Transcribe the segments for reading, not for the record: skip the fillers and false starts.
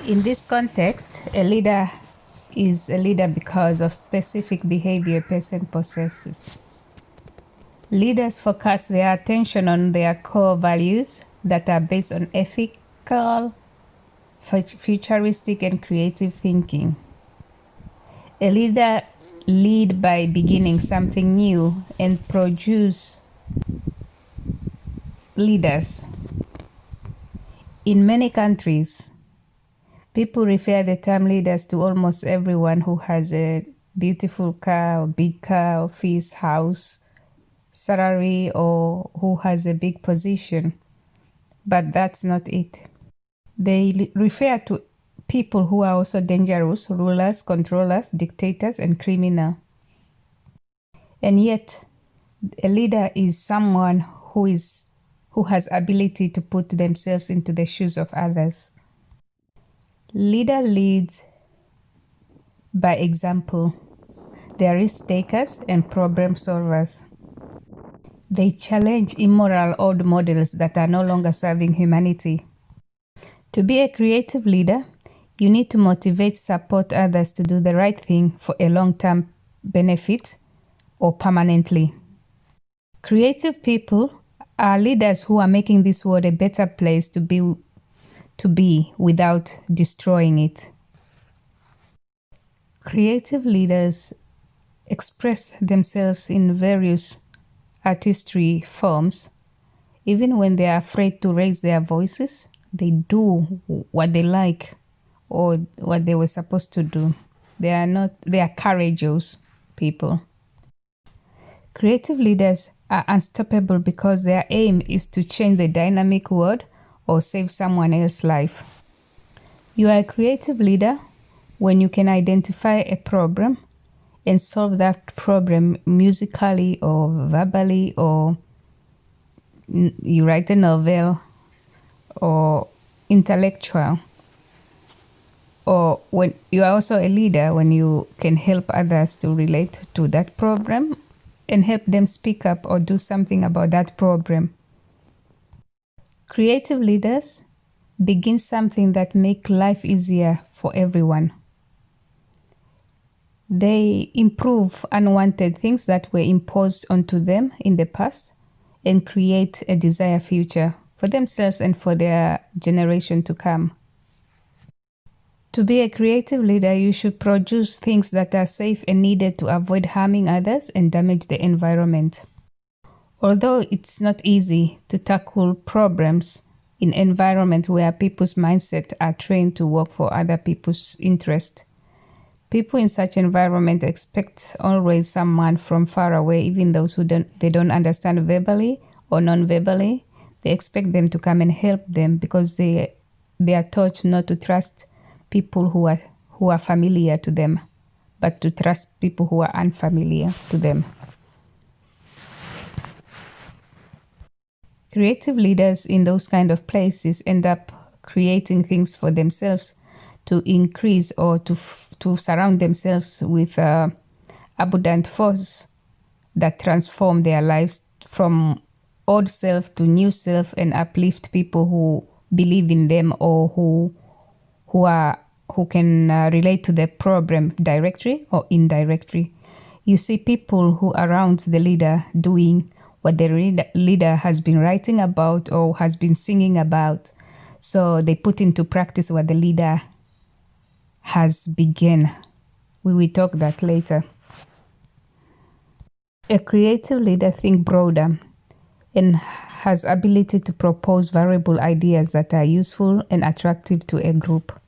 In this context, a leader is a leader because of specific behavior a person possesses. Leaders focus their attention on their core values that are based on ethical, futuristic, and creative thinking. A leader lead by beginning something new and produce leaders. In many countries, people refer the term leaders to almost everyone who has a beautiful car or big car, office, house, salary, or who has a big position. But that's not it. They refer to people who are also dangerous, rulers, controllers, dictators, and criminals. And yet, a leader is someone who has ability to put themselves into the shoes of others. Leader leads by example. They are risk takers and problem solvers. They challenge immoral old models that are no longer serving humanity. To be a creative leader, you need to motivate, support others to do the right thing for a long-term benefit or permanently. Creative people are leaders who are making this world a better place to be without destroying it. Creative leaders express themselves in various artistry forms. Even when they are afraid to raise their voices, they do what they like or what they were supposed to do. They are courageous people. Creative leaders are unstoppable because their aim is to change the dynamic world or save someone else's life. You are a creative leader when you can identify a problem and solve that problem musically or verbally, or you write a novel or intellectual. Or when you are also a leader when you can help others to relate to that problem and help them speak up or do something about that problem. Creative leaders begin something that makes life easier for everyone. They improve unwanted things that were imposed onto them in the past and create a desired future for themselves and for their generation to come. To be a creative leader, you should produce things that are safe and needed to avoid harming others and damage the environment. Although it's not easy to tackle problems in an environment where people's mindset are trained to work for other people's interest, people in such environment expect always someone from far away, even those who don't understand verbally or non-verbally. They expect them to come and help them because they are taught not to trust people who are familiar to them, but to trust people who are unfamiliar to them. Creative leaders in those kind of places end up creating things for themselves to increase or to surround themselves with abundant force that transform their lives from old self to new self and uplift people who believe in them or who can relate to the problem directly or indirectly. You see people who are around the leader doing what the leader has been writing about or has been singing about. So they put into practice what the leader has begun. We will talk that later. A creative leader thinks broader and has ability to propose variable ideas that are useful and attractive to a group.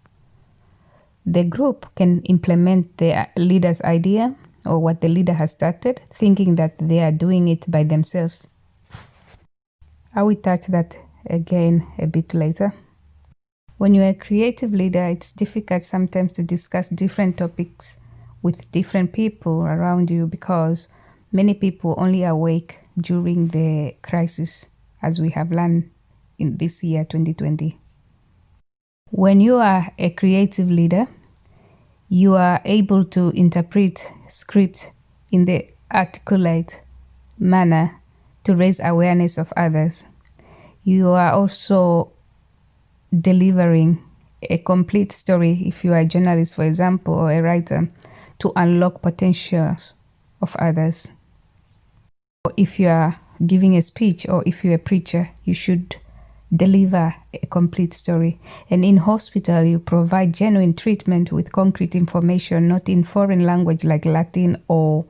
The group can implement the leader's idea or what the leader has started, thinking that they are doing it by themselves. I will touch that again a bit later. When you're a creative leader, it's difficult sometimes to discuss different topics with different people around you because many people only awake during the crisis, as we have learned in this year 2020. When you are a creative leader, you are able to interpret script in the articulate manner to raise awareness of others. You are also delivering a complete story if you are a journalist, for example, or a writer, to unlock potentials of others. Or if you are giving a speech or if you're a preacher, you should deliver a complete story. And in hospital, you provide genuine treatment with concrete information, not in foreign language like Latin or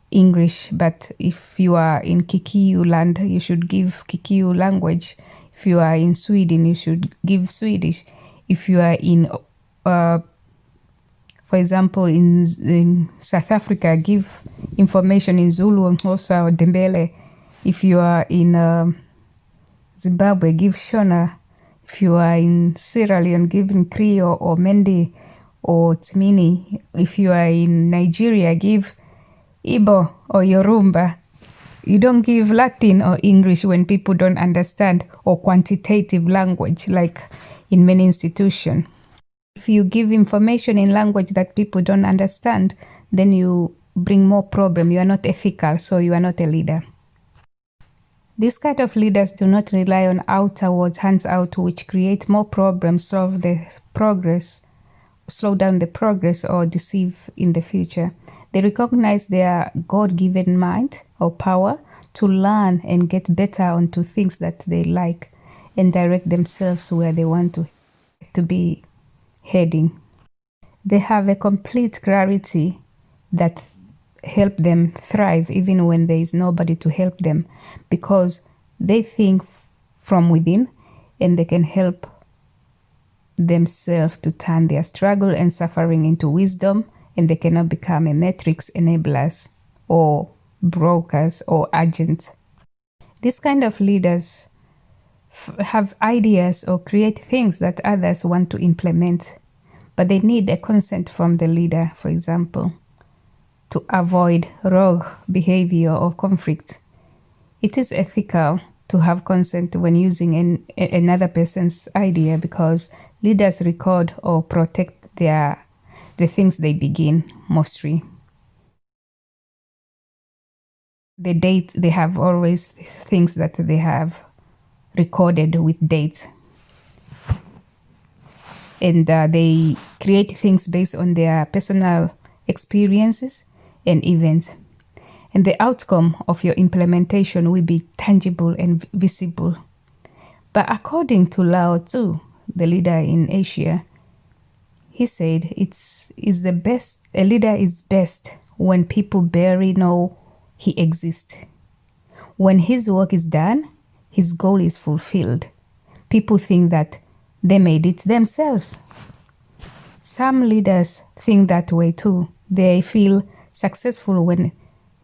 English, but if you are in Kikuyu land, you should give Kikuyu language. If you are in Sweden, you should give Swedish. If you are in, for example, in South Africa, give information in Zulu and Xhosa or Dembele. If you are in Zimbabwe, give Shona. If you are in Sierra Leone, give in Creole or Mende or Tsimini. If you are in Nigeria, give Igbo or Yoruba. You don't give Latin or English when people don't understand, or quantitative language like in many institutions. If you give information in language that people don't understand, then you bring more problem. You are not ethical, so you are not a leader. These kind of leaders do not rely on outer words, hands out, which create more problems, slow down the progress, or deceive in the future. They recognize their God-given mind or power to learn and get better onto things that they like and direct themselves where they want to be heading. They have a complete clarity that help them thrive even when there is nobody to help them, because they think from within and they can help themselves to turn their struggle and suffering into wisdom, and they cannot become a matrix enablers or brokers or agents. These kind of leaders have ideas or create things that others want to implement, but they need a consent from the leader, for example, to avoid rogue behavior or conflict. It is ethical to have consent when using another person's idea, because leaders record or protect the things they begin mostly. The date, they have always things that they have recorded with dates. And they create things based on their personal experiences and events. And the outcome of your implementation will be tangible and visible. But according to Lao Tzu, the leader in Asia, he said a leader is best when people barely know he exists. When his work is done, his goal is fulfilled. People think that they made it themselves. Some leaders think that way too. They feel successful when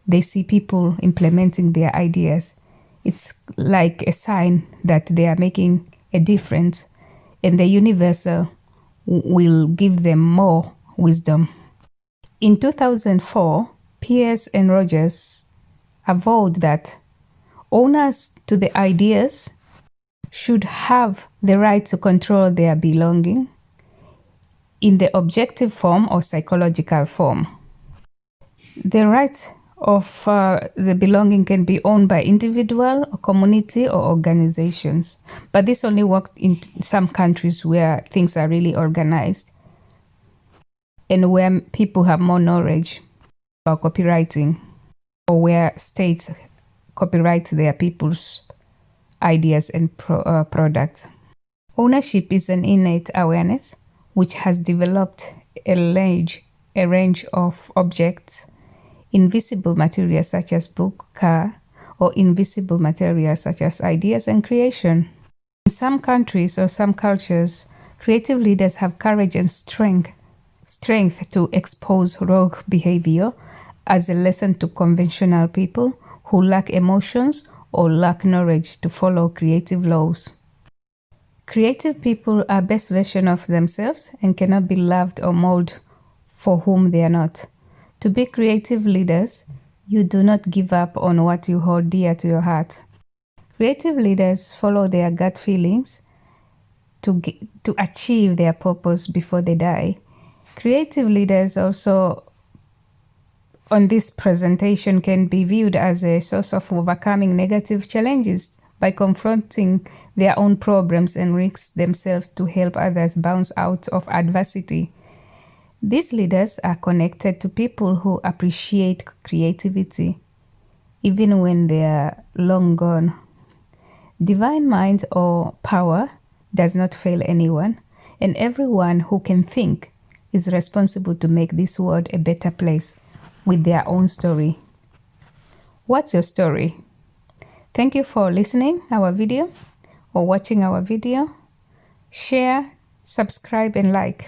they see people implementing their ideas. It's like a sign that they are making a difference, and the universal will give them more wisdom. In 2004, Pierce and Rogers avowed that owners to the ideas should have the right to control their belonging in the objective form or psychological form. The right of the belonging can be owned by individual, or community, or organizations. But this only works in some countries where things are really organized and where people have more knowledge about copywriting, or where states copyright their people's ideas and products. Ownership is an innate awareness which has developed a range of objects, invisible materials such as book, car, or invisible materials such as ideas and creation. In some countries or some cultures, creative leaders have courage and strength to expose rogue behavior as a lesson to conventional people who lack emotions or lack knowledge to follow creative laws. Creative people are best version of themselves and cannot be loved or molded for whom they are not. To be creative leaders, you do not give up on what you hold dear to your heart. Creative leaders follow their gut feelings to achieve their purpose before they die. Creative leaders also on this presentation can be viewed as a source of overcoming negative challenges by confronting their own problems and risk themselves to help others bounce out of adversity. These leaders are connected to people who appreciate creativity, even when they are long gone. Divine mind or power does not fail anyone, and everyone who can think is responsible to make this world a better place with their own story. What's your story? Thank you for listening our video or watching our video. Share, subscribe, and like.